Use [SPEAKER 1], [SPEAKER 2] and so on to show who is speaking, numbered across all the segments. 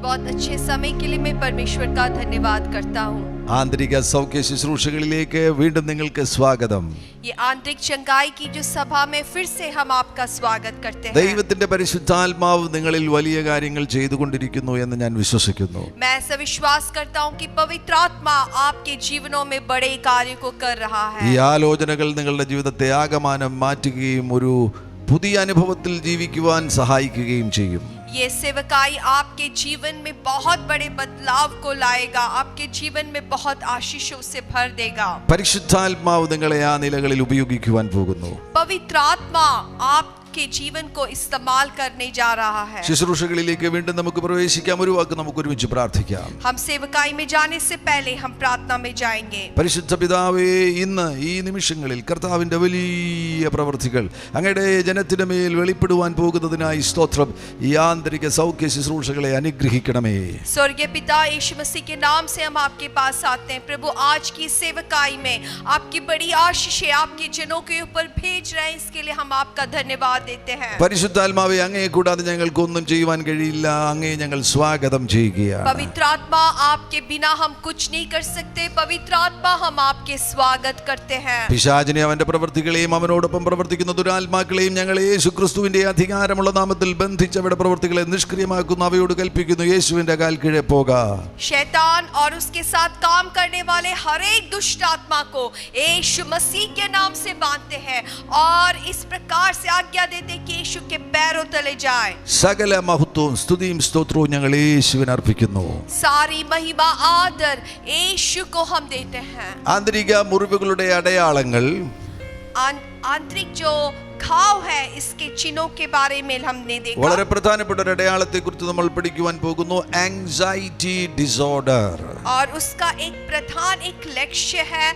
[SPEAKER 1] बहुत अच्छे समय के लिए मैं परमेश्वर का धन्यवाद करता हूँ।
[SPEAKER 2] ആന്തരിക സൗഖ്യ ശുശ്രൂഷകളിലേക്ക് വീണ്ടും നിങ്ങൾക്ക് സ്വാഗതം.
[SPEAKER 1] ये आंतरिक चंगाई की जो सभा में फिर से हम आपका स्वागत करते हैं।
[SPEAKER 2] ദൈവത്തിന്റെ പരിശുദ്ധാത്മാവ് നിങ്ങളിൽ വലിയ കാര്യങ്ങൾ ചെയ്തുകൊണ്ടിരിക്കുന്നു എന്ന് ഞാൻ വിശ്വസിക്കുന്നു.
[SPEAKER 1] मैं ऐसा विश्वास करता हूँ कि पवित्र आत्मा आपके जीवनों में बड़े कार्य को कर रहा है।
[SPEAKER 2] ഈ ആലോചനകൾ നിങ്ങളുടെ ജീവിതത്തെ ആകമാനം മാറ്റുകയും ഒരു പുതിയ അനുഭവത്തിൽ ജീവിക്കുവാൻ സഹായിക്കുകയും ചെയ്യും.
[SPEAKER 1] ये सेवकाई आपके जीवन में बहुत बड़े बदलाव को लाएगा, आपके जीवन में बहुत आशीषों से भर देगा।
[SPEAKER 2] പരിശുദ്ധാത്മാവ് നിങ്ങളെ ആ നിലകളിൽ ഉപയോഗിക്കുവാൻ പോകുന്നു.
[SPEAKER 1] पवित्र आत्मा आपके जीवन को इस्तेमाल करने जा रहा है।
[SPEAKER 2] ശുശ്രൂഷകളിലേക്ക് വീണ്ടും നമുക്ക് പ്രവേശിക്കാം. ഒരു വാക്ക് നമുക്ക് ഒരുമിച്ച് പ്രാർത്ഥിക്കാം.
[SPEAKER 1] हम सेवकाई में जाने से पहले हम प्रार्थना में जाएंगे।
[SPEAKER 2] പരിശുദ്ധ പിതാവേ, ഇന്ന് ഈ നിമിഷങ്ങളിൽ കർത്താവിന്റെ വലിയ പ്രവൃത്തികൾ അങ്ങയുടെ ജനത്തിന്റെ മേൽ വെളിപ്പെടുവാൻ പോകുന്നതിനായി സ്തോത്രം. ഈ ആന്തരിക സൗഖ്യ ശുശ്രൂഷകളെ അനുഗ്രഹിക്കണമേ.
[SPEAKER 1] स्वर्गीय पिता, यीशु मसीह के नाम से हम आपके पास आते हैं। प्रभु, आज की सेवकाई में आपकी बड़ी आशीषें आपके जनों के ऊपर भेज रहे हैं, इसके लिए हम आपका धन्यवाद देते हैं।
[SPEAKER 2] പരിശുദ്ധാത്മാവേ, അങ്ങയെ കൂടാതെ ഞങ്ങൾക്കൊന്നും ചെയ്യുവാൻ കഴിയില്ല. അങ്ങയെ ഞങ്ങൾ സ്വാഗതം ചെയ്യുകയാണ്.
[SPEAKER 1] पवित्र आत्मा, आपके बिना हम कुछ नहीं कर सकते। पवित्र आत्मा, हम आपके स्वागत करते हैं।
[SPEAKER 2] പിശാചിനെ അവന്റെ പ്രവൃത്തികളെയും അവനോടൊപ്പം പ്രവർത്തിക്കുന്ന ദുരാത്മാക്കളെയും ഞങ്ങൾ യേശുക്രിസ്തുവിന്റെ അധികാരമുള്ള നാമത്തിൽ ബന്ധിച്ച് അവരുടെ പ്രവൃത്തികളെ നിഷ്ക്രിയമാക്കുന്നു. അവയോട് കൽപ്പിക്കുന്നു, യേശുവിന്റെ കാൽ കീഴെ പോക.
[SPEAKER 1] शैतान और उसके साथ काम करने वाले हर एक दुष्ट आत्मा को यीशु मसीह के नाम से बांधते हैं और इस प्रकार से आज्ञा देते कि यीशु के पैरों तले जाए।
[SPEAKER 2] സകല മഹത്വവും സ്തുതിയും സ്തോത്രവും ഞങ്ങൾ യേശുവിന് അർപ്പിക്കുന്നു.
[SPEAKER 1] सारी महिमा आदर यीशु को हम देते हैं।
[SPEAKER 2] ആന്തരിക മുറിവുകളുടെ അടയാളങ്ങൾ,
[SPEAKER 1] आंतरिक जो घाव है, इसके चिन्हों के बारे में हमने देखा।
[SPEAKER 2] വളരെ പ്രധാനപ്പെട്ട ഒരു അടയാളത്തെ കുറിച്ച് നമ്മൾ പഠിക്കുവാൻ പോകുന്നു. Anxiety disorder.
[SPEAKER 1] और उसका एक प्रधान एक लक्ष्य है,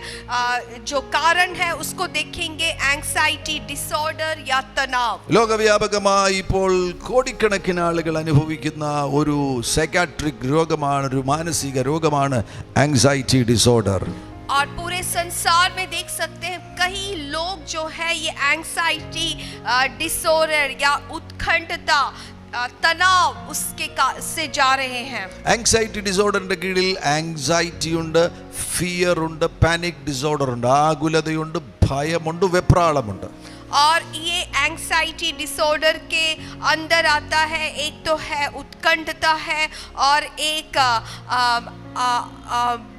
[SPEAKER 1] जो कारण है उसको देखेंगे। एंग्जाइटी डिसऑर्डर या तनाव
[SPEAKER 2] ലോകവ്യാപകമായി ഇപ്പോൾ കോടിക്കണക്കിന് ആളുകൾ അനുഭവിക്കുന്ന ഒരു സൈക്കാട്രിക് രോഗമാണ്, ഒരു മാനസിക രോഗമാണ് ആങ്സൈറ്റി ഡിസോർഡർ.
[SPEAKER 1] और पूरे संसार में देख सकते हैं कई लोग जो है ये एंग्जाइटी डिसऑर्डर या उत्कंठता तनाव उसके से जा रहे हैं।
[SPEAKER 2] ആങ്സൈറ്റി ഡിസോർഡറിന്റെ കീഴിൽ ആങ്സൈറ്റി ഉണ്ട്, ഫിയർ ഉണ്ട്, പാനിക് ഡിസോർഡർ ഉണ്ട്, ആകുലതയുണ്ട്, ഭയമുണ്ട്, വെപ്രാളമുണ്ട്.
[SPEAKER 1] और ये एंग्जाइटी डिसऑर्डर के अंदर आता है, एक तो है उत्कंठता है और एक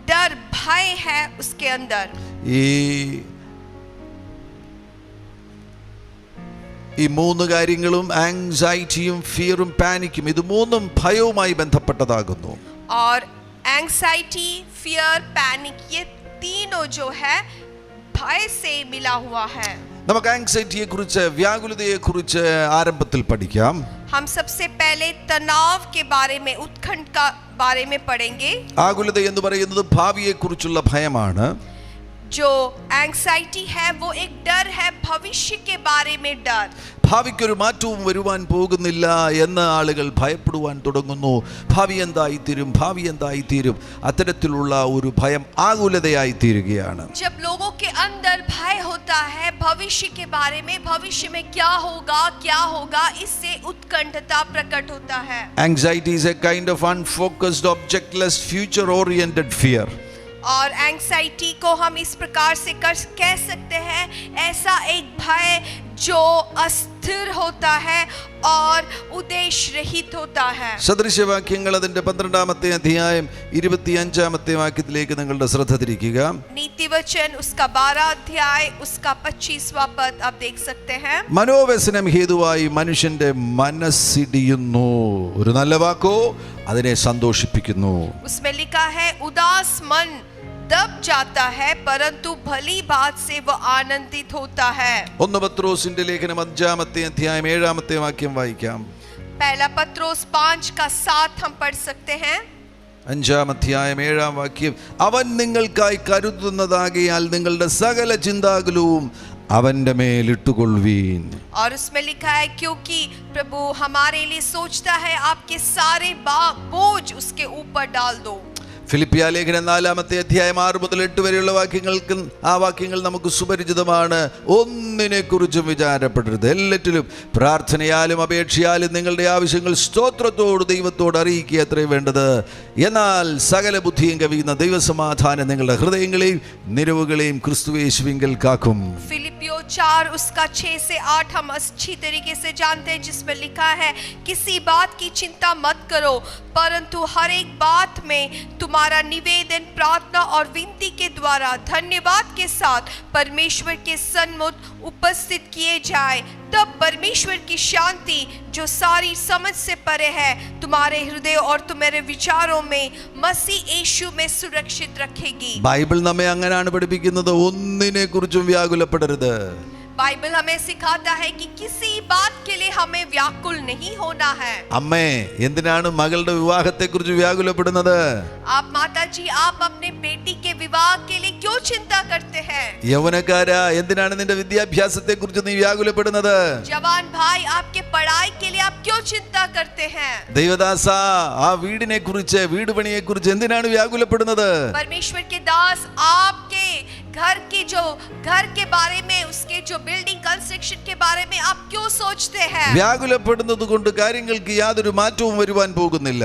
[SPEAKER 1] डर भय है उसके अंदर।
[SPEAKER 2] ഈ മൂന്ന് കാര്യങ്ങളും ആങ്സൈറ്റിയും ഫിയറും പാനിക്കും, ഇത് മൂന്നും ഭയവുമായി ബന്ധപ്പെട്ടതാകുന്നു.
[SPEAKER 1] और एंग्जाइटी फियर पैनिक ये तीनों जो है भय से मिला हुआ है।
[SPEAKER 2] നമുക്ക് ആങ്സൈറ്റിയെ കുറിച്ച്, വ്യാകുലതയെ കുറിച്ച് ആരംഭത്തിൽ പഠിക്കാം.
[SPEAKER 1] हम सबसे पहले तनाव के बारे में, उत्कंठ का बारे में पढ़ेंगे।
[SPEAKER 2] ആകുലത എന്ന് പറയുന്നത് ഭാവിയെ കുറിച്ചുള്ള ഭയമാണ്.
[SPEAKER 1] जो एंग्जाइटी है वो एक डर है, भविष्य के बारे में डर।
[SPEAKER 2] ഭാവിക്കൊരു മാറ്റവും വരുവാൻ പോകുന്നില്ല എന്ന് ആളുകൾ ഭയപ്പെടുവാൻ തുടങ്ങുന്നു. ഭാവി എന്തായിത്തീരും, ഭാവി എന്തായിത്തീരും, അത്തരത്തിലുള്ള ഒരു ഭയം ആകുലതയായി തീരുകയാണ്.
[SPEAKER 1] जब लोगों के अंदर भय होता है भविष्य के बारे में, भविष्य में क्या होगा, इससे उत्कंठता प्रकट होता है।
[SPEAKER 2] Anxiety is a kind of unfocused, objectless, future-oriented fear.
[SPEAKER 1] और एंग्जाइटी को हम इस प्रकार से कह सकते हैं, ऐसा एक भय जो अस्थिर होता है और उद्देश्य रहित होता है।
[SPEAKER 2] സദൃശവാക്യങ്ങൾ അതിന്റെ 12-ാമത്തെ അധ്യായം 25-ാമത്തെ വാക്യത്തിലേക്ക് നിങ്ങളുടെ ശ്രദ്ധ തിരിക്കുക.
[SPEAKER 1] नीतिवचन उसका 12 अध्याय उसका 25वां पद आप देख सकते हैं।
[SPEAKER 2] മനോവ്യസനം ഹേതുവായി മനുഷ്യന്റെ മനസ്സിടിയുന്നു. ഒരു നല്ല വാക്കോ അതിനെ സന്തോഷിപ്പിക്കുന്നു.
[SPEAKER 1] उसमें लिखा है, उदास मन दब जाता है परंतु भली बात से वो आनंदित होता है।
[SPEAKER 2] 1 പത്രോസിന്റെ ലേഖനം 5-ാമത്തെ അധ്യായം 7-ാമത്തെ വാക്യം വായിക്കാം.
[SPEAKER 1] पहला पत्रोस 5:7 हम पढ़ सकते हैं।
[SPEAKER 2] 5-ാം അധ്യായം 7-ാം വാക്യം, അവൻ നിങ്ങൾക്കായി കരുതുന്നതാകയാൽ നിങ്ങളുടെ സകല ചിന്താകുലവും അവന്റെ മേൽ ഇട്ടുകൊള്ളുവീൻ.
[SPEAKER 1] और उसमें लिखा है, क्योंकि प्रभु हमारे लिए सोचता है, आपके सारे बोझ उसके ऊपर डाल दो.
[SPEAKER 2] ഫിലിപ്പിയ ലേഖനം 4-ാമത്തെ അധ്യായം 6 മുതൽ 8 വരെയുള്ള വാക്യങ്ങൾ നമുക്ക് സുപരിചിതമാണ്. ഒന്നിനെ കുറിച്ചും വിചാരപ്പെടരുത്, എല്ലാറ്റിലും പ്രാർത്ഥനയാലും അപേക്ഷയാലും നിങ്ങളുടെ ആവശ്യങ്ങൾ സ്തോത്രത്തോട് ദൈവത്തോട് അറിയിക്കുക അത്രേ വേണ്ടത്. എന്നാൽ സകല ബുദ്ധിയും കവിയുന്ന ദൈവസമാധാനം നിങ്ങളുടെ ഹൃദയങ്ങളെയും നിരവുകളെയും ക്രിസ്തുയേശുവിങ്കൽ കാക്കും.
[SPEAKER 1] फिलिपियों 4 उसका 6 से 8 हम अच्छी तरीके से जानते हैं, जिसमें लिखा है किसी बात की चिंता मत करो, परंतु हर एक बात में तुम्हारा निवेदन प्रार्थना और विनती के द्वारा धन्यवाद के साथ परमेश्वर के सन्मुख उपस्थित किए जाए. तब परमेश्वर की शांति जो सारी समझ से परे है तुम्हारे हृदय और तुम्हारे विचारों में मसीह यीशु में सुरक्षित रखेगी.
[SPEAKER 2] ബൈബിൾ നമ്മെ അങ്ങനെയാണ് പഠിപ്പിക്കുന്നത്, ഒന്നിനെ കുറിച്ചും വ്യാകുലപ്പെടരുത്.
[SPEAKER 1] बाइबल हमें सिखाता है कि किसी बात के लिए हमें व्याकुल नहीं होना है.
[SPEAKER 2] അമ്മേ, എന്തിനാണ് മകളുടെ വിവാഹത്തെക്കുറിച്ച് വ്യാകുലപ്പെടുന്നത്?
[SPEAKER 1] आप माता जी, आप अपने बेटी के विवाह के लिए क्यों चिंता करते हैं?
[SPEAKER 2] യൗവനക്കാരാ, എന്തിനാണ് നിന്റെ വിദ്യാഭ്യാസത്തെക്കുറിച്ച് നീ വ്യാകുലപ്പെടുന്നത്?
[SPEAKER 1] जवान भाई, आपके पढ़ाई के लिए आप क्यों चिंता करते हैं?
[SPEAKER 2] ദൈവദാസ, ആ വീടിനെ കുറിച്ച്, വീട് പണിയെ കുറിച്ച് എന്തിനാണ് വ്യാകുലപ്പെടുന്നത്?
[SPEAKER 1] परमेश्वर के दास, आपके घर के बारे में, उसके जो बिल्डिंग कंस्ट्रक्शन के बारे में आप क्यों सोचते हैं?
[SPEAKER 2] വ്യാകുലപ്പെടുന്നത് കൊണ്ട് കാര്യങ്ങൾക്ക് യാതൊരു മാറ്റവും വരുവാൻ പോകുന്നില്ല.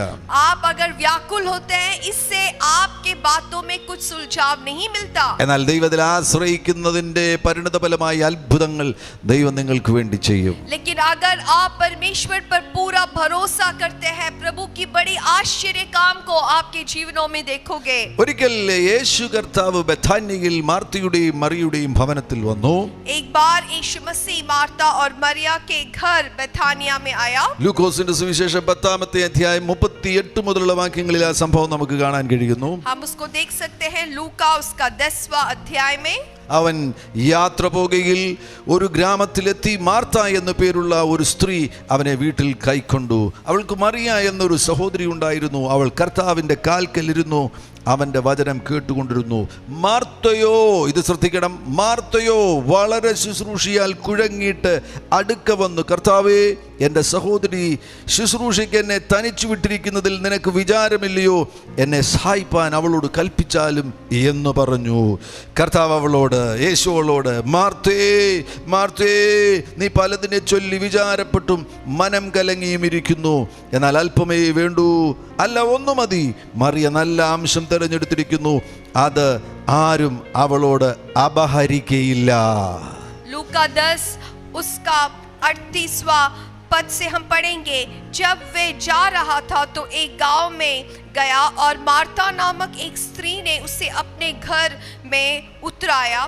[SPEAKER 1] आप अगर व्याकुल होते हैं, इससे आपके बातों में कुछ सुलझाव नहीं मिलता.
[SPEAKER 2] എന്നാൽ ദൈവത്തിൽ ആശ്രയിക്കുന്നതിന്റെ പരിണതഫലമായി അത്ഭുതങ്ങൾ ദൈവം നിങ്ങൾക്ക് വേണ്ടി ചെയ്യും.
[SPEAKER 1] लेकिन अगर आप परमेश्वर पर पूरा भरोसा करते हैं, प्रभु की बड़ी आश्चर्य काम को आपके जीवनों में देखोगे.
[SPEAKER 2] ഒരിക്കൽ യേശു കർത്താവ് ബഥാന്യയിൽ മാർത്തയുടെയും മറിയുടെയും ഭവനത്തിൽ വന്നു.
[SPEAKER 1] एक बार यीशु मसीह मार्ता और मरिया के घर बेथानिया में आया.
[SPEAKER 2] ലൂക്കോസിന്റെ സുവിശേഷം 10-ാമത്തെ അധ്യായം 38 മുതലുള്ള വാക്യങ്ങളിൽ ആ സംഭവം നമുക്ക് കാണാൻ കഴിയുന്നു.
[SPEAKER 1] हम उसको देख सकते हैं लूका उसका 10वां अध्याय में.
[SPEAKER 2] അവൻ യാത്ര പോകുകയിൽ ഒരു ഗ്രാമത്തിലെത്തി. മാർത്ത എന്നു പേരുള്ള ഒരു സ്ത്രീ അവനെ വീട്ടിൽ കൈക്കൊണ്ടു. അവൾക്ക് മറിയ എന്നൊരു സഹോദരി ഉണ്ടായിരുന്നു. അവൾ കർത്താവിൻ്റെ കാൽക്കലിരുന്നു അവൻ്റെ വചനം കേട്ടുകൊണ്ടിരുന്നു. മാർത്തയോ, ഇത് ശ്രദ്ധിക്കണം, മാർത്തയോ വളരെ ശുശ്രൂഷയാൽ കുഴങ്ങിയിട്ട് അടുക്ക വന്നു, കർത്താവേ, എൻ്റെ സഹോദരി ശുശ്രൂഷയ്ക്ക് എന്നെ തനിച്ചു വിട്ടിരിക്കുന്നതിൽ നിനക്ക് വിചാരമില്ലയോ? എന്നെ സഹായിപ്പാൻ അവളോട് കൽപ്പിച്ചാലും എന്ന് പറഞ്ഞു. കർത്താവ് അവളോട്, യേശുവോട്, മാർത്തേ മാർത്തേ, നീ പലതിനെ ചൊല്ലി വിചാരപ്പെട്ടും മനം കലങ്ങിയും ഇരിക്കുന്നു. എന്നാൽ അല്പമേ വേണ്ടൂ, അല്ല ഒന്ന് മതി. മറിയ നല്ല അംശം തെരഞ്ഞെടുത്തിരിക്കുന്നു, അത് ആരും അവളോട് അപഹരിക്കയില്ല.
[SPEAKER 1] लूका 10 उसका 38वां पद से हम पढ़ेंगे. जब वे जा रहा था तो एक गांव में गया और मार्ता नामक एक स्त्री ने उसे अपने घर में उतराया.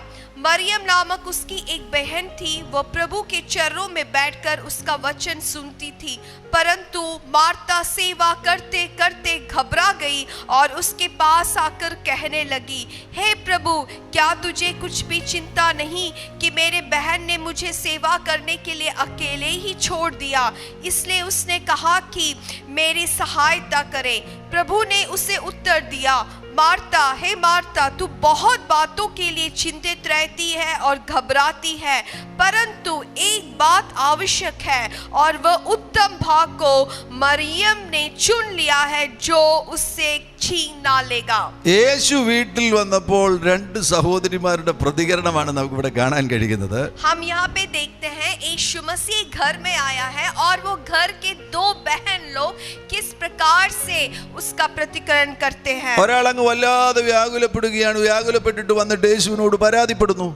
[SPEAKER 1] मरियम नामक उसकी एक बहन थी, वो प्रभु के चरणों में बैठकर उसका वचन सुनती थी. परंतु मार्ता सेवा करते करते घबरा गई और उसके पास आकर कहने लगी, हे प्रभु, क्या तुझे कुछ भी चिंता नहीं कि मेरे बहन ने मुझे सेवा करने के लिए अकेले ही छोड़ दिया? इसलिए उसने कहा कि मेरी सहायता करे. प्रभु ने उसे उत्तर दिया, मार्ता, हे मार्ता, तू बहुत बातों के लिए चिंतित रहती है और घबराती है, परंतु एक बात आवश्यक है और वह उत्तम भाग को मरियम ने चुन लिया है, जो उससे छीन ना लेगा.
[SPEAKER 2] യേശു വീട്ടിൽ വന്നപ്പോൾ രണ്ട് സഹോദരിമാരുടെ പ്രതികരണമാണ് നമുക്ക് ഇവിടെ കാണാൻ കഴിയുന്നത്.
[SPEAKER 1] हम यहाँ पे देखते हैं यीशु मसीह घर में आया है और वो घर के दो बहन लोग किस प्रकार से उसका प्रतिकरण करते हैं.
[SPEAKER 2] ഒരാൾ അങ്ങ് വല്ലാതെ വ്യാകുലപ്പെടുകയാണ്. വ്യാകുലപ്പെട്ടിട്ട് വന്നിട്ട് യേശുവിനോട് പരാതിപ്പെടുന്നു.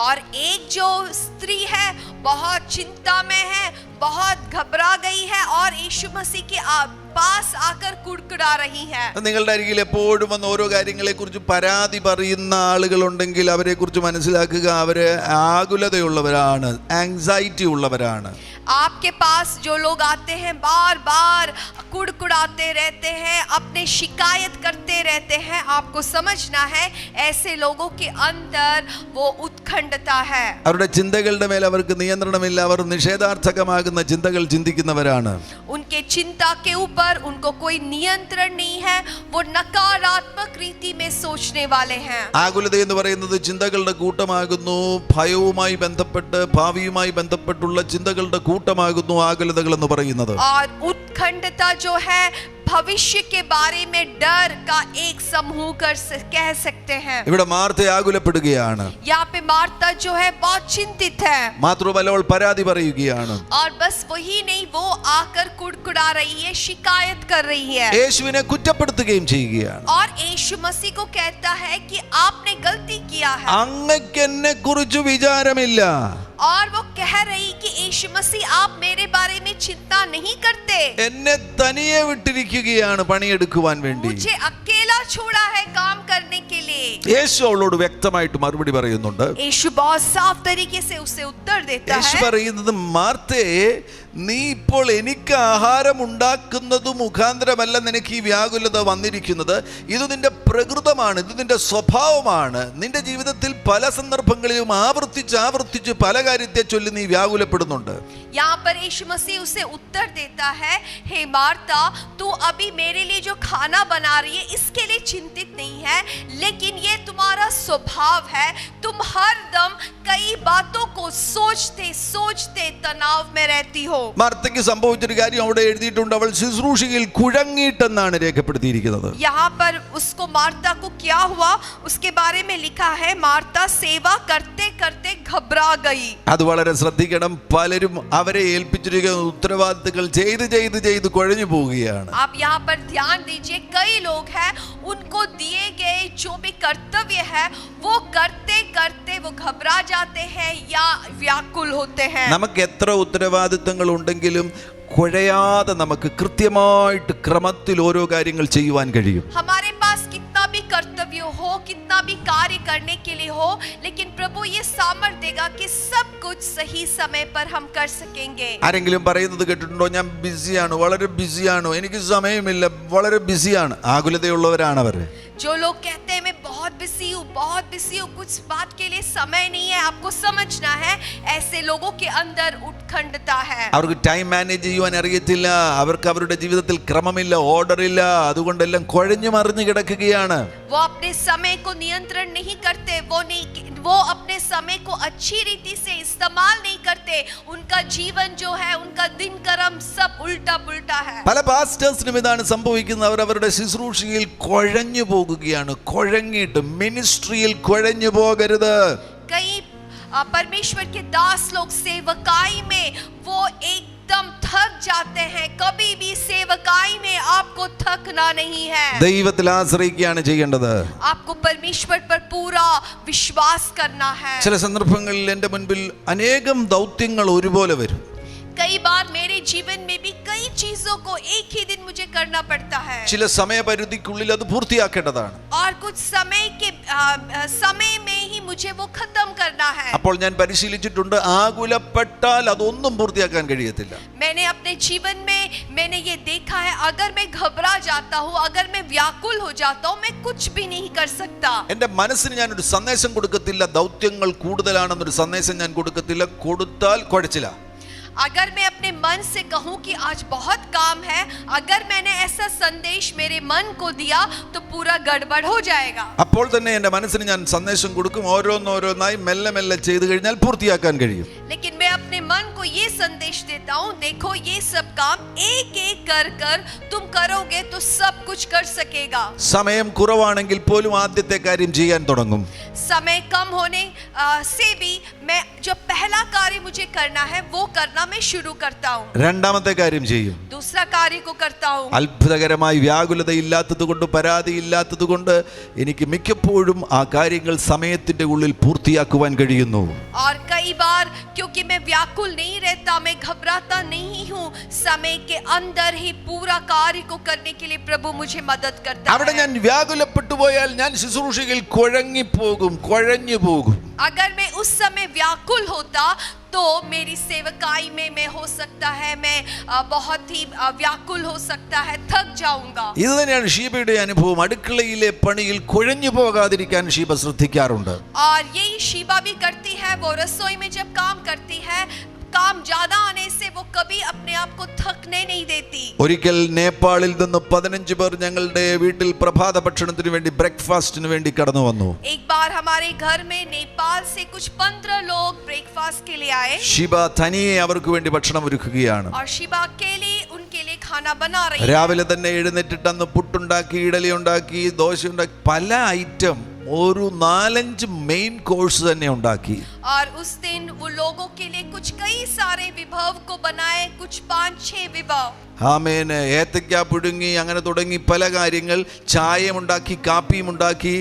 [SPEAKER 1] और एक जो स्त्री है बहुत चिंता में है, बहुत घबरा गई है और यीशु मसीह के पास आकर कुड़कुड़ा रही है.
[SPEAKER 2] നിങ്ങളുടെ അരികിൽ എപ്പോഴും വന്ന് ഓരോ കാര്യങ്ങളെ കുറിച്ച് പരാതി പറയുന്ന ആളുകളുണ്ടെങ്കിൽ അവരെ കുറിച്ച് മനസ്സിലാക്കുക, അവര് ആകുലതയുള്ളവരാണ്, ആങ്സൈറ്റി ഉള്ളവരാണ്.
[SPEAKER 1] आपके पास जो लोग आते हैं बार बार कुड़कुड़ाते रहते हैं, अपने शिकायत करते रहते हैं, आपको समझना है ऐसे लोगों के अंदर वो उत्कंठता है.
[SPEAKER 2] അവരുടെ ചിന്തകളുടെ മേൽ അവർക്ക് നിയന്ത്രണമില്ല. അവർ നിഷേധാർത്ഥകമാകുന്ന ചിന്തകൾ ചിന്തിക്കുന്നവരാണ്.
[SPEAKER 1] उनके चिंता के ऊपर उनको कोई नियंत्रण नहीं है, वो नकारात्मक रीति में सोचने वाले हैं.
[SPEAKER 2] ആകുലത എന്ന് പറയുന്നത് ചിന്തകളുടെ കൂട്ടമാകുന്നു. ഭയവുമായി ബന്ധപ്പെട്ട്, ഭാവിയുമായി ബന്ധപ്പെട്ടുള്ള ചിന്തകളുടെ കൂട്ടമാകുന്നു ആകുലതകൾ എന്ന് പറയുന്നത്.
[SPEAKER 1] और उत्कंठता जो है भविष्य के बारे में डर का एक समूह कह सकते हैं।
[SPEAKER 2] ഇവിടെ മാർത്ത ആകുലപ്പെടുകയാണ്.
[SPEAKER 1] यहाँ पे मार्ता जो है बहुत चिंतित है,
[SPEAKER 2] മാത്രമല്ല അവൾ പരാതി പറയുകയാണ്.
[SPEAKER 1] और बस वही नहीं, वो आकर कुड़कुड़ा रही है, शिकायत कर रही है
[SPEAKER 2] യേശുവിനെ കുറ്റപ്പെടുത്തുകയും ചെയ്യുകയാണ്.
[SPEAKER 1] और यीशु मसीह को कहता है कि आपने गलती किया है,
[SPEAKER 2] അങ്ങക്ക് എന്നെ കുറിച്ച് വിചാരമില്ല.
[SPEAKER 1] और वो कह रही कि यीशु मसीह आप मेरे बारे में चिंता नहीं करते,
[SPEAKER 2] എന്നെ തനിയെ വിട്ടിരിക്കുകയാണ് പണിയെടുക്കുവാൻ വേണ്ടി.
[SPEAKER 1] मुझे अकेला छोड़ा है काम करने के लिए।
[SPEAKER 2] യേശു അവളോട് വ്യക്തമായിട്ട് മറുപടി പറയുന്നുണ്ട്.
[SPEAKER 1] यीशु बहुत साफ तरीके से उसे उत्तर देता
[SPEAKER 2] യേശു
[SPEAKER 1] है,
[SPEAKER 2] പറയുന്നത്, മാർത്തേ, നീ ഇപ്പോൾ എനിക്ക് ആഹാരം ഉണ്ടാക്കുന്നത് മുഖാന്തരമല്ല നിനക്ക് ഈ വ്യാകുലത വന്നിരിക്കുന്നത്. ഇത് നിന്റെ പ്രകൃതമാണ്, ഇത് നിന്റെ സ്വഭാവമാണ്. നിന്റെ ജീവിതത്തിൽ പല സന്ദർഭങ്ങളിലും ആവർത്തിച്ച് പല കാര്യത്തെ ചൊല്ലി നീ വ്യാകുലപ്പെടുന്നുണ്ട്.
[SPEAKER 1] यहाँ पर यीशु मसीह उसे उत्तर देता है, हे मार्ता, तू अभी मेरे लिए जो खाना बना रही है इसके लिए चिंतित नहीं है, लेकिन ये तुम्हारा स्वभाव है, तुम हर दम कई बातों को सोचते तनाव में रहती हो।
[SPEAKER 2] മാർത്തയ്ക്ക് സംഭവിച്ചൊരു കാര്യം അവിടെ എഴുതിയിട്ടുണ്ട്. അവൾ ശുശ്രൂഷയിൽ കുഴങ്ങിയിട്ടെന്നാണ് രേഖപ്പെടുത്തിയിരിക്കുന്നത്.
[SPEAKER 1] यहाँ पर उसको मार्ता को क्या हुआ उसके बारे में लिखा है, मार्ता सेवा करते करते घबरा गई।
[SPEAKER 2] അത് വളരെ ശ്രദ്ധിക്കണം. പലരും അവരെ ഏൽപ്പിച്ചിരിക്കുന്ന ഉത്തരവാദിത്തങ്ങൾ ചെയ്ത് കുഴഞ്ഞു പോവുകയാണ്.
[SPEAKER 1] आप यहाँ पर ध्यान दीजिए, कई लोग हैं उनको दिए गए जो भी कर्तव्य है वो करते करते वो घबरा जाते हैं या व्याकुल होते हैं।
[SPEAKER 2] നമുക്ക് എത്ര ഉത്തരവാദിത്തങ്ങൾ ഉണ്ടെങ്കിലും കുഴയാതെ നമുക്ക് കൃത്യമായിട്ട് ക്രമത്തിൽ ഓരോ കാര്യങ്ങൾ ചെയ്യുവാൻ കഴിയും.
[SPEAKER 1] हमारे पास कितना भी कर्तव्य हो, कितना भी कार्य करने के लिए हो, लेकिन प्रभु ये सामर्थ्य देगा कि सब कुछ सही समय पर हम कर सकेंगे।
[SPEAKER 2] ആരെങ്കിലും പറയുന്നത് കേട്ടിട്ടുണ്ടോ? ഞാൻ ബിസിയാണ്, വളരെ ബിസിയാണ്, എനിക്ക് സമയമില്ല, വളരെ ബിസിയാണ്. ആകുലതയുള്ളവരാണ് അവർ.
[SPEAKER 1] जो लोग कहते हैं मैं बहुत बिजी हूँ, कुछ बात के लिए समय नहीं है, आपको समझना है, ऐसे लोगों के अंदर उत्कंठता है।
[SPEAKER 2] അവർക്ക് ടൈം മാനേജ് ചെയ്യുവാൻ അറിയത്തില്ല, അവർക്ക് അവരുടെ ജീവിതത്തിൽ ക്രമമില്ല, ഓർഡർ ഇല്ല, അതുകൊണ്ടെല്ലാം കുഴഞ്ഞു മറിഞ്ഞു കിടക്കുകയാണ്.
[SPEAKER 1] वो अपने समय को नियंत्रण नहीं करते, वो अपने समय को अच्छी रीति से इस्तेमाल नहीं करते, उनका जीवन जो है, उनका दिनक्रम सब उल्टा पुल्टा है।
[SPEAKER 2] പല പാസ്റ്റേഴ്സിനും ഇതാണ് സംഭവിക്കുന്നത്. അവർ അവരുടെ ശുശ്രൂഷയിൽ കുഴഞ്ഞു പോകുകയാണ്. കുഴങ്ങിയിട്ട് മിനിസ്ട്രിയിൽ കുഴഞ്ഞു പോകരുത്.
[SPEAKER 1] कई परमेश्वर के दास लोग सेवकाई में वो एकदम थक जाते हैं। कभी भी सेवकाई में आपको थकना नहीं है,
[SPEAKER 2] ദൈവത്തിൽ ആശ്രയിക്കുകയാണ് ചെയ്യേണ്ടത്.
[SPEAKER 1] आपको परमेश्वर पर पूरा विश्वास करना है।
[SPEAKER 2] ചില സന്ദർഭങ്ങളിൽ എൻ്റെ മുൻപിൽ അനേകം ദൗത്യങ്ങൾ ഒരുപോലെ വരും.
[SPEAKER 1] कई बार मेरे जीवन में भी कई चीजों को एक ही दिन मुझे करना पड़ता है,
[SPEAKER 2] ചില സമയപരിധിക്കുള്ളിൽ അത് പൂർത്തിയാക്കേണ്ടതാണ്.
[SPEAKER 1] और कुछ समय में ही मुझे वो खत्म करना है।
[SPEAKER 2] അപ്പോൾ ഞാൻ പരിശീലിച്ചിട്ടുണ്ട്, ആകുലപ്പെട്ടാൽ അതൊന്നും പൂർത്തിയാക്കാൻ കഴിയത്തില്ല.
[SPEAKER 1] मैंने अपने जीवन में मैंने ये देखा है, अगर मैं घबरा जाता हूँ, अगर मैं व्याकुल हो जाता हूँ, मैं कुछ भी नहीं कर सकता।
[SPEAKER 2] എൻ്റെ മനസ്സിന് ഞാനൊരു സന്ദേശം കൊടുക്കത്തില്ല, ദൗത്യങ്ങൾ കൂടുതലാണെന്നൊരു സന്ദേശം ഞാൻ കൊടുക്കത്തില്ല. കൊടുത്താൽ കുഴച്ചില്ല.
[SPEAKER 1] अगर मैं अपने मन से कहूं कि आज बहुत काम है, अगर मैंने ऐसा संदेश मेरे मन को दिया तो पूरा गड़बड़ हो जाएगा।
[SPEAKER 2] അപ്പോൾ തന്നെ എൻ്റെ മനസ്സിന് ഞാൻ സന്ദേശം കൊടുക്കും. ഓരോന്നോരോന്നായി മെല്ലെ മെല്ലെ ചെയ്തു കഴിഞ്ഞാൽ പൂർത്തിയാക്കാൻ കഴിയും.
[SPEAKER 1] लेकिन मैं अपने मन को ये संदेश देता हूँ, देखो ये सब काम एक एक कर तुम करोगे तो सब कुछ कर सकेगा।
[SPEAKER 2] സമയം കുറവാണെങ്കിൽ പോലും ആദ്യത്തെ കാര്യം ചെയ്യാൻ തുടങ്ങും.
[SPEAKER 1] समय कम होने से भी मैं जो पहला कार्य मुझे करना है वो करना मैं शुरू करता हूँ,
[SPEAKER 2] രണ്ടാമത്തെ കാര്യം ചെയ്യും.
[SPEAKER 1] दूसरा कार्य को करता हूँ।
[SPEAKER 2] അത്ഭുതകരമായി വ്യാകുലതയില്ലാത്തത് കൊണ്ട്, പരാതിയില്ലാത്തത് കൊണ്ട് എനിക്ക് മിക്കപ്പോഴും ആ കാര്യങ്ങൾ സമയത്തിന്റെ ഉള്ളിൽ പൂർത്തിയാക്കുവാൻ കഴിയുന്നു.
[SPEAKER 1] और कई बार क्योंकि मैं व्याकुल नहीं रहता, मैं घबराता नहीं हूँ, समय के अंदर ही पूरा कार्य को करने के लिए प्रभु मुझे मदद करता
[SPEAKER 2] അവിടെ
[SPEAKER 1] है।
[SPEAKER 2] ഞാൻ വ്യാകുലപ്പെട്ടു പോയാൽ ഞാൻ ശുശ്രൂഷയിൽ കുഴഞ്ഞു പോകും.
[SPEAKER 1] अगर मैं उस समय व्याकुल होता तो मेरी सेवकाई में मैं हो सकता है मैं बहुत ही व्याकुल हो सकता है, थक जाऊंगा।
[SPEAKER 2] ഇത് തന്നെയാണ് ഷീബയുടെ അനുഭവം. അടുക്കളയിലെ പണിയിൽ കുഴഞ്ഞു പോകാതിരിക്കാൻ ഷീബ ശ്രദ്ധിക്കാറുണ്ട്.
[SPEAKER 1] और यही शीबा भी करती है, वो रसोई में जब काम करती है, काम ज्यादा आने से वो कभी अपने आप को थकने नहीं देती।
[SPEAKER 2] ഒരിക്കൽ നേപ്പാളിൽ നിന്ന് 15 പേർ ഞങ്ങളുടെ വീട്ടിൽ പ്രഭാത ഭക്ഷണത്തിന് വേണ്ടി, ബ്രേക്ക്ഫാസ്റ്റിന് വേണ്ടി കടന്നു വന്നു.
[SPEAKER 1] एक बार हमारे घर में नेपाल से कुछ 15 लोग ब्रेकफास्ट के लिए आए,
[SPEAKER 2] ഷീബ തനിയെ അവർക്ക് വേണ്ടി ഭക്ഷണം ഒരുക്കുകയാണ്.
[SPEAKER 1] और शिबा अकेले उनके लिए खाना बना रही है।
[SPEAKER 2] രാവിലെ തന്നെ എഴുന്നേറ്റിട്ട് അന്ന് പുട്ടുണ്ടാക്കി, ഇഡലി ഉണ്ടാക്കി, ദോശ ഉണ്ടാക്കി, പല ഐറ്റം, ഒരു 4-5 മെയിൻ കോഴ്സ് തന്നെ ഉണ്ടാക്കി.
[SPEAKER 1] और उस दिन वो लोगों के लिए कुछ कई सारे विभव को बनाए, कुछ 5-6 विभव.
[SPEAKER 2] ആമേൻ. ഏത്തയ്ക്ക പുഴുങ്ങി, അങ്ങനെ തുടങ്ങി പല കാര്യങ്ങൾ. ചായയും ഉണ്ടാക്കി, കാപ്പിയും ഉണ്ടാക്കി,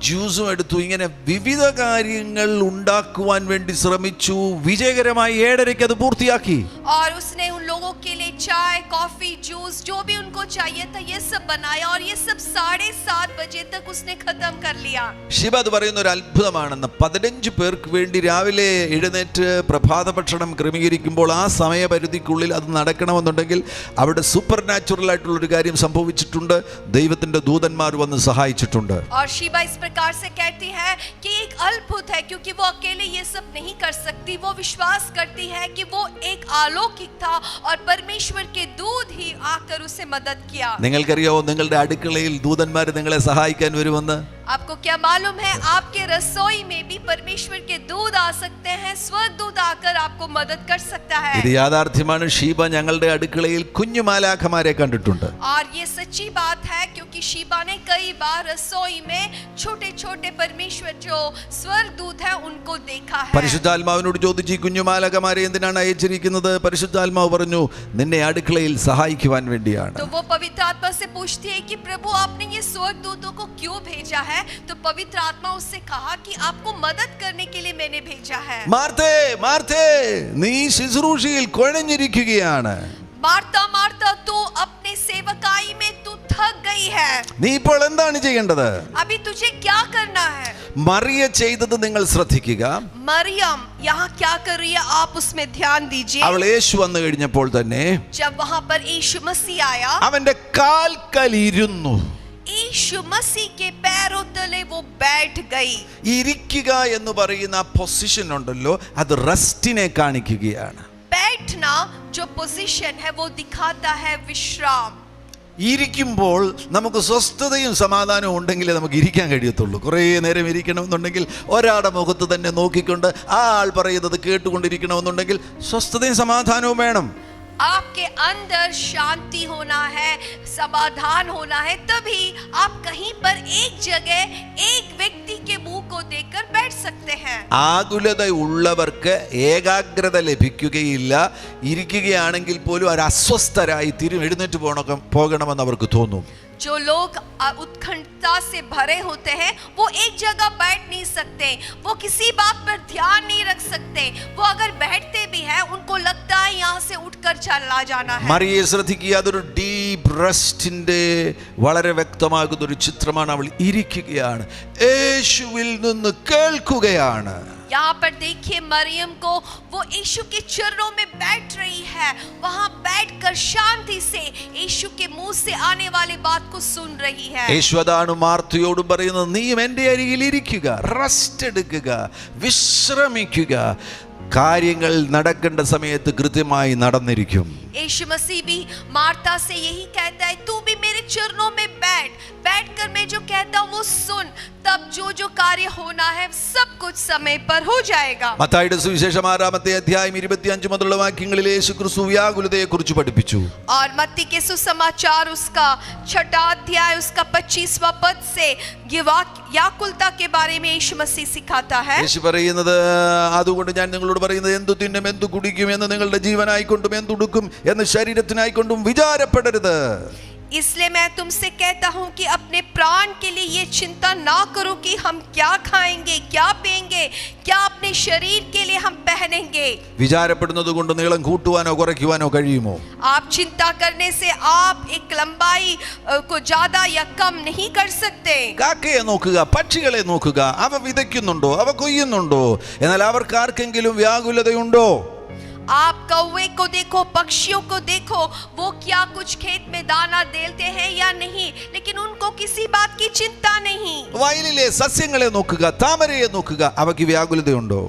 [SPEAKER 2] ജ്യൂസും എടുത്തു. ഇങ്ങനെ വിവിധ കാര്യങ്ങൾ ഉണ്ടാക്കുവാൻ വേണ്ടി ശ്രമിച്ചു. വിജയകരമായി 7:30 അത് പൂർത്തിയാക്കി.
[SPEAKER 1] और उसने उन लोगों के लिए चाय, कॉफी, जूस जो भी उनको चाहिए था ये सब बनाया और ये सब 7:30 बजे तक उसने खत्म कर लिया.
[SPEAKER 2] ഷിബ അത് പറയുന്ന ഒരു അത്ഭുതമാണെന്ന്. 15 പേർക്ക് വേണ്ടി രാവിലെ എഴുന്നേറ്റ് പ്രഭാത ഭക്ഷണം ക്രമീകരിക്കുമ്പോൾ ആ സമയപരിധിക്കുള്ളിൽ അത് നടക്കണമെന്നുണ്ടെങ്കിൽ അവിടെ സൂപ്പർ നാച്ചുറൽ ആയിട്ടുള്ള ഒരു കാര്യം സംഭവിച്ചിട്ടുണ്ട്. ദൈവത്തിന്റെ ദൂതന്മാർ വന്ന് സഹായിച്ചിട്ടുണ്ട്.
[SPEAKER 1] और शीबा इस प्रकार से कहती है कि एक अद्भुत है, क्योंकि वो अकेले ये सब नहीं कर सकती. वो विश्वास करती है कि वो एक अलौकिक था और परमेश्वर के दूत ही आकर उसे मदद किया.
[SPEAKER 2] നിങ്ങൾക്കറിയാവോ നിങ്ങളുടെ അടുക്കളയിൽ ദൂതന്മാർ നിങ്ങളെ സഹായിക്കാൻ വരുമെന്ന്?
[SPEAKER 1] आपको क्या मालूम है, आपके रसोई में भी परमेश्वर के दूत आ सकते हैं. स्वर्गदूत आकर आपको मदद कर सकता है.
[SPEAKER 2] ഇത് യാഥാർത്ഥ്യമാണ്. ഷീബ ഞങ്ങളുടെ അടുക്കളയിൽ കുഞ്ഞു മാലാഖമാരെ കണ്ടിട്ടുണ്ട്.
[SPEAKER 1] और ये सच्ची बात है, क्योंकि शीबा ने कई बार रसोई में छोटे छोटे परमेश्वर जो स्वर्गदूत है उनको देखा है.
[SPEAKER 2] പരിശുദ്ധാത്മാവിനോട് ചോദിച്ചു, കുഞ്ഞു മാലാഖമാരെ എന്തിനാണ് അയച്ചിരിക്കുന്നത്? പരിശുദ്ധാത്മാവ് പറഞ്ഞു, നിന്നെ അടുക്കളയിൽ സഹായിക്കുവാൻ വേണ്ടിയാണ്.
[SPEAKER 1] तो वो पवित्र आत्मा से पूछती है कि प्रभु आपने ये स्वर्गदूतों को क्यों भेजा है? तो पवित्र आत्मा उससे कहा कि आपको मदद करने के लिए मैंने भेजा है.
[SPEAKER 2] മാർത്തേ, മാർത്തേ, നീ ശുശ്രൂഷയിൽ കുഴഞ്ഞിരിക്കുകയാണ്.
[SPEAKER 1] मार्ता मार्ता, तू अपने सेवकाई में तू थक गई है.
[SPEAKER 2] നീ ഇപ്പോൾ എന്താണ് ചെയ്യേണ്ടത്?
[SPEAKER 1] अभी तुझे क्या करना है?
[SPEAKER 2] മറിയ ചെയ്തത് നിങ്ങൾ ശ്രദ്ധിക്കുക.
[SPEAKER 1] मरियम यहाँ क्या कर रही है, आप उसमें ध्यान दीजिए.
[SPEAKER 2] അവൾ യേശു വന്നു കഴിഞ്ഞപ്പോൾ തന്നെ
[SPEAKER 1] जब वहाँ पर यीशु मसीह आया,
[SPEAKER 2] അവന്റെ കാൽക്കൽ ഇരുന്നു.
[SPEAKER 1] यीशु मसीह के पैरों तले वो बैठ गई.
[SPEAKER 2] ഇരിക്കുക എന്ന് പറയുന്ന ആ പൊസിഷൻ ഉണ്ടല്ലോ, അത് റെസ്റ്റിനെ കാണിക്കുകയാണ്.
[SPEAKER 1] बैठना जो पोजीशन है वो दिखाता है विश्राम.
[SPEAKER 2] ഇരിക്കുമ്പോൾ നമുക്ക് സ്വസ്ഥതയും സമാധാനവും ഉണ്ടെങ്കിലേ നമുക്ക് ഇരിക്കാൻ കഴിയത്തുള്ളൂ. കുറേ നേരം ഇരിക്കണമെന്നുണ്ടെങ്കിൽ ഒരാളുടെ മുഖത്ത് തന്നെ നോക്കിക്കൊണ്ട് ആ ആൾ പറയുന്നത് കേട്ടുകൊണ്ടിരിക്കണമെന്നുണ്ടെങ്കിൽ സ്വസ്ഥതയും സമാധാനവും വേണം.
[SPEAKER 1] आपके अंदर शांति होना है, समाधान होना है, तभी आप कहीं पर एक जगह एक व्यक्ति के मुंह को देखकर बैठ सकते हैं.
[SPEAKER 2] ആകുലത ഉള്ളവർക്ക് ഏകാഗ്രത ലഭിക്കുകയില്ല. ഇരിക്കുകയാണെങ്കിൽ പോലും അവർ അസ്വസ്ഥരായി എഴുന്നേറ്റ് പോകണമെന്ന് അവർക്ക് തോന്നും.
[SPEAKER 1] जो लोग उत्कंठता से भरे होते हैं वो एक जगह बैठ नहीं सकते, वो किसी बात पर ध्यान नहीं रख सकते. वो अगर बैठते भी हैं उनको लगता है यहाँ से उठकर चला जाना है.
[SPEAKER 2] മറിയെ ശ്രദ്ധിക്കുക, അതൊരു ഡീപ് റെസ്റ്റിന്റെ വളരെ വ്യക്തമാകുന്ന ഒരു ചിത്രമാണ്. അവൾ ഇരിക്കുകയാണ്, യേശുവിൽ നിന്ന് കേൾക്കുകയാണ്.
[SPEAKER 1] यहाँ पर देखिए मरियम को, वो यीशु के चरणों में बैठ रही है. वहाँ बैठकर शांति से यीशु के मुंह से आने वाली बात को सुन रही है.
[SPEAKER 2] യേശു അതാണ് മാർത്തയോട് പറയുന്നത്, നീയും എൻ്റെ അരികിൽ ഇരിക്കുക, റെസ്റ്റ് എടുക്കുക, വിശ്രമിക്കുക. കാര്യങ്ങൾ നടക്കേണ്ട സമയത്ത് കൃത്യമായി നടന്നിരിക്കും.
[SPEAKER 1] यीशु मसीह भी मार्ता से यही कहता है, तू भी मेरे चरणों में बैठकर मैं जो कहता हूँ वो सुन. तब जो जो कार्य होना है सब कुछ समय पर हो जाएगा.
[SPEAKER 2] മത്തായിയുടെ സുവിശേഷം 6-ാമത്തെ അധ്യായം 25 മുതലുള്ള വാക്യങ്ങളിൽ യേശു ക്രിസ്തു വ്യാകുലതയെ കുറിച്ച് പഠിപ്പിച്ചു.
[SPEAKER 1] और मत्ती के सुसमाचार उसका 6वां अध्याय उसका 25वां पद से व्याकुलता के बारे में यीशु मसीह सिखाता है.
[SPEAKER 2] യേശു പറയുന്നത്, അതുകൊണ്ട് ഞാൻ നിങ്ങളോട് പറയുന്നത്, എന്തു തിന്നും എന്തു കുടിക്കും എന്ന് നിങ്ങളുടെ ജീവനായിക്കൊണ്ടും എന്തുടുക്കും എന്ന് ശരീരത്തിനായിക്കൊണ്ടും വിചാരപ്പെടരുത്.
[SPEAKER 1] इसलिए मैं तुमसे कहता हूँ कि अपने प्राण के लिए ये चिंता ना करो कि हम क्या खाएंगे, क्या पिएंगे, क्या अपने शरीर के लिए हम पहनेंगे.
[SPEAKER 2] വിചാരപ്പെടുന്നത് കൊണ്ട് നീളം കൂട്ടുവാനോ കുറയ്ക്കുവാനോ കഴിയുമോ?
[SPEAKER 1] आप चिंता करने से आप एक लंबाई को ज्यादा या कम नहीं कर सकते.
[SPEAKER 2] കാക്കയെ നോക്കുക, പക്ഷികളെ നോക്കുക, അവ വിതയ്ക്കുന്നുണ്ടോ, അവ കൊയ്യുന്നുണ്ടോ, എന്നാൽ അവർക്ക് ആർക്കെങ്കിലും വ്യാകുലതയുണ്ടോ?
[SPEAKER 1] आप कौवे को देखो, पक्षियों को देखो, वो क्या कुछ खेत में दाना देते हैं या नहीं, लेकिन उनको किसी बात की चिंता नहीं.
[SPEAKER 2] വയലിലെ സസ്യങ്ങളെ നോക്കുക, താമരയെ നോക്കുക, അവയ്ക്ക് വ്യാകുലതയുണ്ടോ?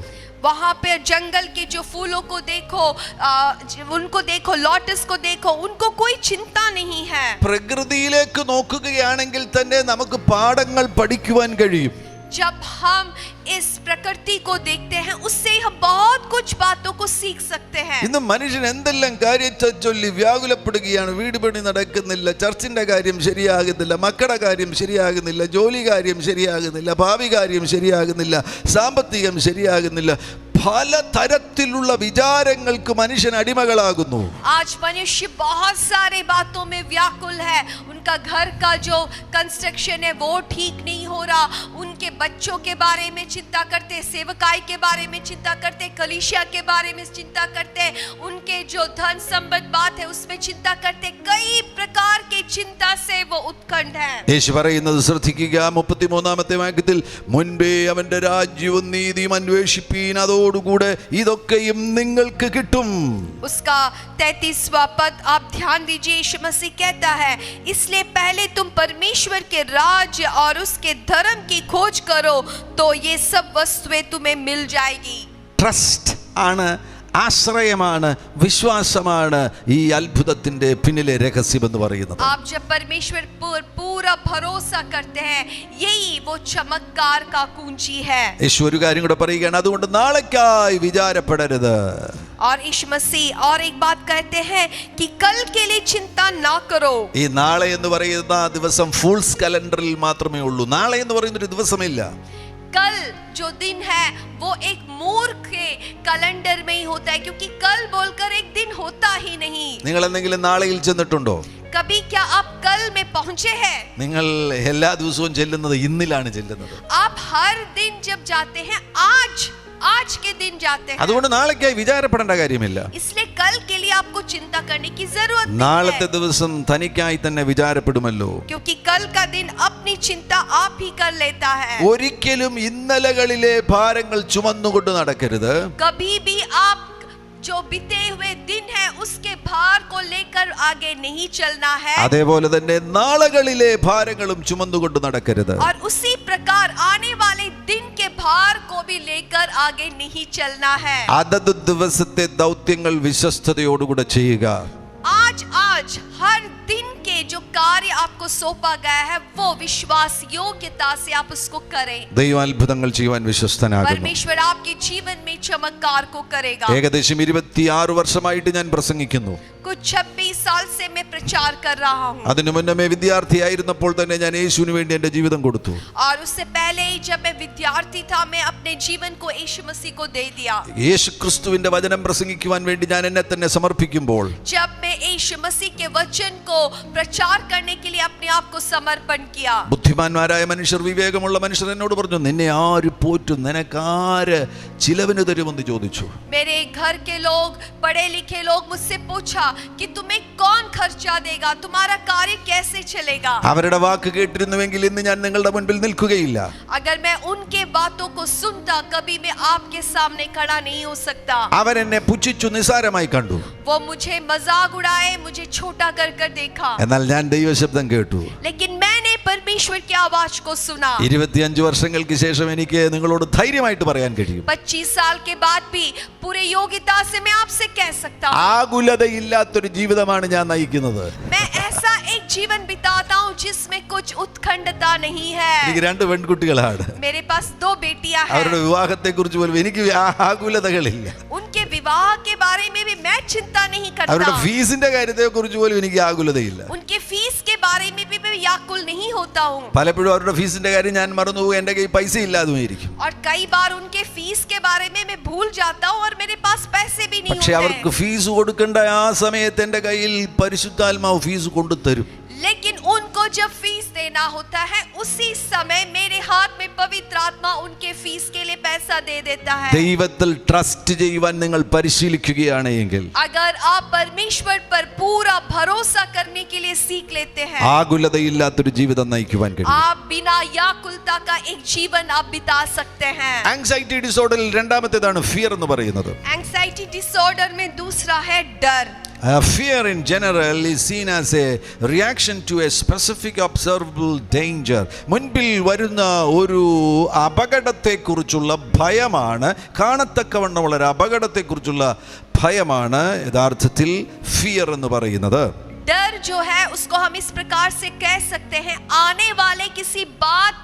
[SPEAKER 1] वहाँ पे जंगल के जो फूलों को देखो, उनको देखो, लोटस को देखो, उनको कोई चिंता नहीं है.
[SPEAKER 2] പ്രകൃതിയിലേക്ക് നോക്കുകയാണെങ്കിൽ തന്നെ നമുക്ക് പാഠങ്ങൾ പഠിക്കുവാൻ കഴിയും.
[SPEAKER 1] जब हम इस प्रकृति को देखते हैं उससे हम बहुत कुछ बातों को सीख सकते हैं।
[SPEAKER 2] ഇന്ന് മനുഷ്യൻ എന്തെല്ലാം കാര്യത്തെ ചൊല്ലി വ്യാകുലപ്പെടുകയാണ്. വീട് പണി നടക്കുന്നില്ല, ചർച്ചിന്റെ കാര്യം ശരിയാകുന്നില്ല, മക്കളുടെ കാര്യം ശരിയാകുന്നില്ല, ജോലി കാര്യം ശരിയാകുന്നില്ല, ഭാവി കാര്യം ശരിയാകുന്നില്ല, സാമ്പത്തികം ശരിയാകുന്നില്ല. പല തരത്തിലുള്ള വിചാരങ്ങൾക്ക് മനുഷ്യൻ അടിമകളാകുന്നു.
[SPEAKER 1] आज मनुष्य बहुत सारे बातों में व्याकुल है। उनका घर का जो कंस्ट्रक्शन है वो ठीक नहीं हो रहा, उनके बच्चों के बारे में चिंता करते, सेवकाई के बारे में चिंता करते, कलीसिया के बारे में चिंता करते, उनके जो धन संबंध बात है उसमें चिंता करते, कई प्रकार के चिंता से वो उत्कंठ है।
[SPEAKER 2] യേശു പറയുന്നത് ശ്രദ്ധിക്കുക. 33-ാമത്തെ വാക്യത്തിൽ മുൻപേ അവന്റെ രാജ്യവും നീതിയും അന്വേഷിപ്പീൻ, അതോടുകൂടെ ഇതൊക്കെയും നിങ്ങൾക്ക് കിട്ടും.
[SPEAKER 1] उसका 33वां पद आप ध्यान दीजिए, यीशु मसीह कहता है इसलिए पहले तुम परमेश्वर के राज्य और उसके धर्म की खोज करो तो ये सब वस्तुएं तुम्हें मिल जाएगी.
[SPEAKER 2] ട്രസ്റ്റ് ആണ്, ആശ്രയമാണ്, വിശ്വാസമാണ് ഈ അത്ഭുതത്തിന്റെ പിന്നിലെ രഹസ്യം എന്ന് പറയുന്നത്.
[SPEAKER 1] आप जब परमेश्वर पर पूरा भरोसा करते हैं यही वो चमत्कार का कुंजी है.
[SPEAKER 2] യേശു ഒരു കാര്യം കൂടെ പറയുകയാണ്, അതുകൊണ്ട് നാളേക്കായി വിചാരപ്പെടരുത്.
[SPEAKER 1] और यीशु मसीह और एक बात कहते हैं कि कल के लिए चिंता ना करो.
[SPEAKER 2] ഈ നാളെ എന്ന് പറയുന്ന ദിവസം ഫൂൾസ് കലണ്ടറിൽ മാത്രമേ ഉള്ളൂ. നാളെ എന്ന് പറയുന്ന ഒരു ദിവസമില്ല.
[SPEAKER 1] कल जो दिन है वो एक मूर्ख के कैलेंडर में ही होता है, क्योंकि कल बोलकर एक दिन होता ही नहीं.
[SPEAKER 2] നിങ്ങൾ എന്തെങ്കിലും നാളെയിൽ ചെന്നിട്ടുണ്ടോ?
[SPEAKER 1] कभी क्या आप कल में पहुंचे हैं?
[SPEAKER 2] നിങ്ങൾ എല്ലാ ദിവസവും ചെല്ലുന്നത് ഇന്നിലാണ് ചെല്ലുന്നത്.
[SPEAKER 1] आप हर दिन जब जाते हैं आज के दिन जाते हैं.
[SPEAKER 2] അതുകൊണ്ട് നാളേക്കായി വിചാരപ്പെടേണ്ട കാര്യമില്ല.
[SPEAKER 1] इसलिए कल के लिए आपको चिंता करने की जरूरत नहीं
[SPEAKER 2] നാളത്തെ
[SPEAKER 1] है,
[SPEAKER 2] ദിവസം തനിക്കായി തന്നെ വിചാരപ്പെടുമല്ലോ.
[SPEAKER 1] क्योंकि कल का दिन अपनी चिंता आप ही कर लेता है.
[SPEAKER 2] ഒരിക്കലും ഇന്നലകളിലെ ഭാരങ്ങൾ ചുമന്നുകൊണ്ട് നടക്കരുത്.
[SPEAKER 1] कभी भी आप जो बीते हुए दिन है उसके भार को लेकर आगे नहीं चलना है.
[SPEAKER 2] അതേപോലെ തന്നെ നാളകളിലെ ഭാരങ്ങളും ചുമന്നുകൊണ്ട് നടക്കരുത്.
[SPEAKER 1] और उसी प्रकार आने वाले दिन के भार को भी लेकर आगे नहीं चलना है.
[SPEAKER 2] അതത് ദിവസത്തെ ദൗത്യങ്ങൾ വിശ്വസ്തയോടുകൂടെ ചെയ്യുക.
[SPEAKER 1] आज हर दिन के जो कार्य आपको सौंपा गया है वो विश्वास योग्यता से आप उसको करें.
[SPEAKER 2] ദൈവം അത്ഭുതങ്ങൾ ചെയ്യുവാൻ വിശ്വസ്തനാകുന്നു.
[SPEAKER 1] परमेश्वर आपके जीवन में चमत्कार को करेगा.
[SPEAKER 2] ഏകദേശം 26 വർഷമായിട്ട് ഞാൻ പ്രസംഗിക്കുന്നു.
[SPEAKER 1] कुछ 26 साल से मैं प्रचार कर रहा हूँ.
[SPEAKER 2] അതിനു മുന്നമേ വിദ്യാർത്ഥിയായിരുന്നപ്പോൾ തന്നെ ഞാൻ യേശുവിന് വേണ്ടി എൻ്റെ ജീവിതം കൊടുത്തു.
[SPEAKER 1] और उससे पहले ही जब मैं विद्यार्थी था मैं अपने जीवन को यीशु मसीह को दे दिया.
[SPEAKER 2] യേശു ക്രിസ്തുവിന്റെ വചനം പ്രസംഗിക്കുവാൻ വേണ്ടി ഞാൻ എന്നെ തന്നെ സമർപ്പിക്കുമ്പോൾ
[SPEAKER 1] जब मैं यीशु मसीह के वचन को प्रचार करने के लिए अपने आप को समर्पण किया.
[SPEAKER 2] ബുദ്ധിമാന്മാരായ മനുഷ്യർ, വിവേകമുള്ള മനുഷ്യർ എന്നോട് പറഞ്ഞു, നിന്നെ ആര് പോറ്റും, നിനക്കാര് ചിലവിന് തരുമെന്ന് ചോദിച്ചു.
[SPEAKER 1] मेरे घर के लोग, पढ़े लिखे लोग मुझसे पूछा कि तुम्हें कौन खर्चा देगा, तुम्हारा कार्य कैसे चलेगा.
[SPEAKER 2] അവരുടെ വാക്ക് കേട്ടിരുന്നുവെങ്കിൽ ഇന്ന് ഞാൻ നിങ്ങളുടെ മുൻപിൽ നിൽക്കുകയില്ല.
[SPEAKER 1] अगर मैं उनके बातों को सुनता कभी मैं आपके सामने खड़ा नहीं हो सकता.
[SPEAKER 2] അവരെന്നെ പുച്ഛിച്ചു, നിസാരമായി കണ്ടു.
[SPEAKER 1] वो मुझे मजाक उड़ाए, मुझे छोटा कर कर देखा.
[SPEAKER 2] എന്നാൽ ഞാൻ ദൈവശബ്ദം കേട്ടു.
[SPEAKER 1] लेकिन मैंने परमेश्वर की आवाज को सुना.
[SPEAKER 2] 25 വർഷങ്ങൾക്ക് ശേഷം എനിക്ക് നിങ്ങളോട് ധൈര്യമായിട്ട് പറയാൻ കഴിയും,
[SPEAKER 1] 25 साल के बाद भी पूरे योग्यता से मैं आपसे कह सकता हूँ
[SPEAKER 2] ആകുലതയില്ലാത്തൊരു ജീവിതമാണ് ഞാൻ നയിക്കുന്നത്.
[SPEAKER 1] मैं ऐसा एक जीवन बिताता हूँ जिसमें कुछ उत्खंडता नहीं है.
[SPEAKER 2] എനിക്ക് 2 പെൺകുട്ടികളാണ്.
[SPEAKER 1] मेरे पास 2 बेटियां
[SPEAKER 2] അവരുടെ
[SPEAKER 1] हैं.
[SPEAKER 2] വിവാഹത്തെ കുറിച്ച് പോലും എനിക്ക് ആകുലതകളില്ല.
[SPEAKER 1] उनके विवाह के बारे में भी मैं चिंता नहीं
[SPEAKER 2] അവരുടെ
[SPEAKER 1] करता.
[SPEAKER 2] ഫീസിന്റെ കാര്യത്തെ കുറിച്ച് പോലും എനിക്ക് ആകുലതയില്ല.
[SPEAKER 1] उनके फीस के बारे में भी मैं व्याकुल नहीं होता हूँ.
[SPEAKER 2] പലപ്പോഴും അവരുടെ ഫീസിന്റെ കാര്യം ഞാൻ മറന്നുപോകും, എൻ്റെ കയ്യിൽ പൈസ ഇല്ലാതുമായിരിക്കും.
[SPEAKER 1] और कई बार उनके फीस के बारे में मैं भूल जाता हूँ और मेरे पास पैसे भी नहीं
[SPEAKER 2] പക്ഷെ അവർക്ക്
[SPEAKER 1] होते.
[SPEAKER 2] ഫീസ് കൊടുക്കേണ്ട ആ സമയത്ത് എൻ്റെ കയ്യിൽ പരിശുദ്ധാത്മാവ് ഫീസ് കൊണ്ടുതരും.
[SPEAKER 1] लेकिन उनको जब फीस देना होता है उसी समय मेरे हाथ में पवित्र आत्मा उनके फीस के लिए पैसा दे देता है.
[SPEAKER 2] ദൈവത്തിൽ ട്രസ്റ്റ് ചെയ്യുവാൻ നിങ്ങൾ പരിശീലിക്കുകയാണ് എങ്കിൽ,
[SPEAKER 1] अगर आप परमेश्वर पर पूरा भरोसा करने के लिए सीख लेते हैं,
[SPEAKER 2] ആകുലതയില്ലാത്തൊരു ജീവിതം നയിക്കുവാൻ കഴിയും.
[SPEAKER 1] आप बिना व्याकुलता का एक जीवन आप बिता सकते हैं.
[SPEAKER 2] ആങ്സൈറ്റി ഡിസോർഡറിൽ രണ്ടാമത്തേതാണ് ഫിയർ എന്ന് പറയുന്നത്.
[SPEAKER 1] एंग्जाइटी डिसऑर्डर में दूसरा है डर.
[SPEAKER 2] Fear in general is seen as a reaction to a specific observable danger. മുൻപിൽ വരുന്ന ഒരു അപകടത്തെക്കുറിച്ചുള്ള ഭയമാണ്, കാണത്തക്കവണ്ണമുള്ള ഒരു അപകടത്തെക്കുറിച്ചുള്ള ഭയമാണ് യഥാർത്ഥത്തിൽ ഫിയർ എന്ന് പറയുന്നത്.
[SPEAKER 1] डर जो है उसको हम इस प्रकार से कह सकते हैं, आने वाले किसी बात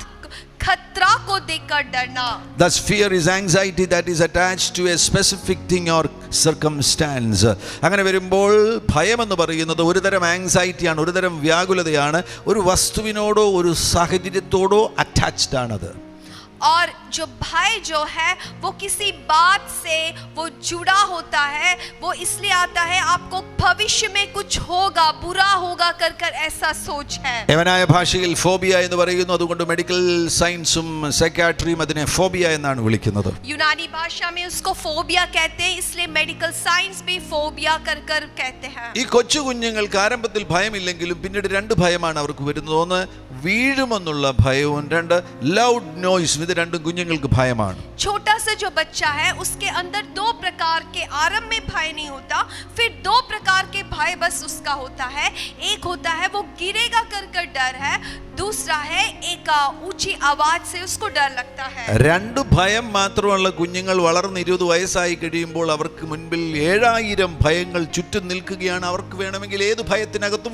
[SPEAKER 1] खतरा को देखकर डरना.
[SPEAKER 2] Thus fear is anxiety that is attached to a specific thing or circumstance. അങ്ങനെ വരുമ്പോൾ ഭയം എന്ന് പറയുന്നത് ഒരു തരം ആങ്സൈറ്റിയാണ്, ഒരു തരം വ്യാകുലതയാണ്, ഒരു വസ്തുവിനോടോ ഒരു സാഹചര്യത്തോടോ അറ്റാച്ച്ഡ് ആണത്.
[SPEAKER 1] और जो भय जो है वो किसी बात से वो जुड़ा होता है, वो इसलिए आता है आपको भविष्य में कुछ होगा, बुरा होगा कर कर ऐसा सोच है.
[SPEAKER 2] യവനായ ഭാഷയിൽ ഫോബിയ എന്ന് പറയുന്നു. അതുകൊണ്ട് മെഡിക്കൽ സയൻസും സൈക്കാട്രിയും അതിനെ ഫോബിയ എന്നാണ് വിളിക്കുന്നത്.
[SPEAKER 1] यूनानी भाषा में उसको फोबिया कहते हैं, इसलिए मेडिकल साइंस भी फोबिया कर कर कहते हैं.
[SPEAKER 2] ഈ കൊച്ചു കുഞ്ഞുങ്ങൾക്ക് ആരംഭത്തിൽ ഭയമില്ലെങ്കിലും പിന്നീട് രണ്ട് ഭയമാണ് അവർക്ക് വരുന്നത്. ഒന്ന് വീഴുമെന്നുള്ള ഭയവും, രണ്ട് ലൗഡ് നോയ്സും. ഇത് രണ്ടും കുഞ്ഞുങ്ങൾക്ക് ഭയമാണ്.
[SPEAKER 1] छोटा सा जो बच्चा है उसके अंदर दो प्रकार के आरंभ में भय नहीं होता, फिर दो प्रकार के भय बस उसका होता है. एक होता है वो गिरेगा कर कर डर है, दूसरा है एक ऊंची आवाज से उसको डर लगता है.
[SPEAKER 2] രണ്ട് ഭയം മാത്രമുള്ള കുഞ്ഞുങ്ങൾ വളർന്ന് 20 വയസ്സായി കഴിയുമ്പോൾ അവർക്ക് മുൻപിൽ 7000 ഭയങ്ങൾ ചുറ്റും നിൽക്കുകയാണ്. അവർക്ക് വേണമെങ്കിൽ ഏത് ഭയത്തിനകത്തും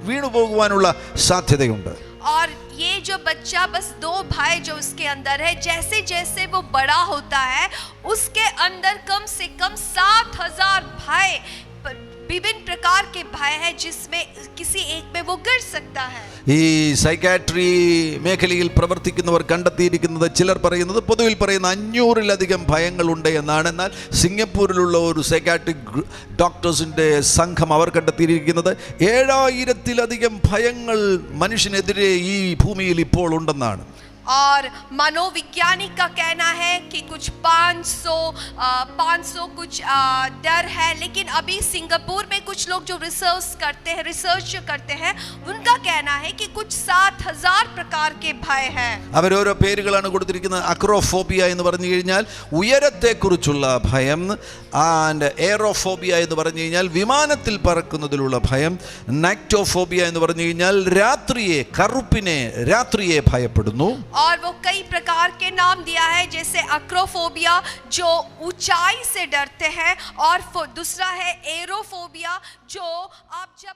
[SPEAKER 2] വീണു പോകുവാനുള്ള സാധ്യതയുണ്ട്.
[SPEAKER 1] और ये जो बच्चा बस दो भय जो उसके अंदर है, जैसे जैसे वो बड़ा होता है उसके अंदर कम से कम 7000 भय, विभिन्न प्रकार के भय है जिसमें किसी एक में वो गिर सकता है.
[SPEAKER 2] ഈ സൈക്കാട്രി മേഖലയിൽ പ്രവർത്തിക്കുന്നവർ കണ്ടെത്തിയിരിക്കുന്നത്, ചിലർ പറയുന്നത്, പൊതുവിൽ പറയുന്ന 500-ലധികം ഭയങ്ങളുണ്ട് എന്നാണ്. എന്നാൽ സിംഗപ്പൂരിലുള്ള ഒരു സൈക്കാട്രിക് ഡോക്ടേഴ്സിൻ്റെ സംഘം അവർ കണ്ടെത്തിയിരിക്കുന്നത് 7000-ലധികം ഭയങ്ങൾ മനുഷ്യനെതിരെ ഈ ഭൂമിയിൽ ഇപ്പോൾ ഉണ്ടെന്നാണ്.
[SPEAKER 1] और मनोवैज्ञानिक का कहना है कि कुछ 500 कुछ डर है. लेकिन अभी सिंगापुर में कुछ लोग जो रिसर्च करते हैं उनका कहना है कि कुछ 7000 प्रकार के भय हैं.
[SPEAKER 2] അവരോരോ പേരുകളാണ് കൊടുത്തിരിക്കുന്നത്. അക്രോഫോബിയ എന്ന് പറഞ്ഞു കഴിഞ്ഞാൽ ഉയരത്തെക്കുറിച്ചുള്ള ഭയം, ആൻഡ് എയറോഫോബിയ എന്ന് പറഞ്ഞു കഴിഞ്ഞാൽ വിമാനത്തിൽ പറക്കുന്നതിലുള്ള ഭയം, നൈക്ടോഫോബിയ എന്ന് പറഞ്ഞു കഴിഞ്ഞാൽ രാത്രിയെ ഭയപ്പെടുന്നു.
[SPEAKER 1] और वो कई प्रकार के नाम दिया है, जैसे अक्रोफोबिया जो ऊंचाई से डरते हैं, और दूसरा है एरोफोबिया जो आप जब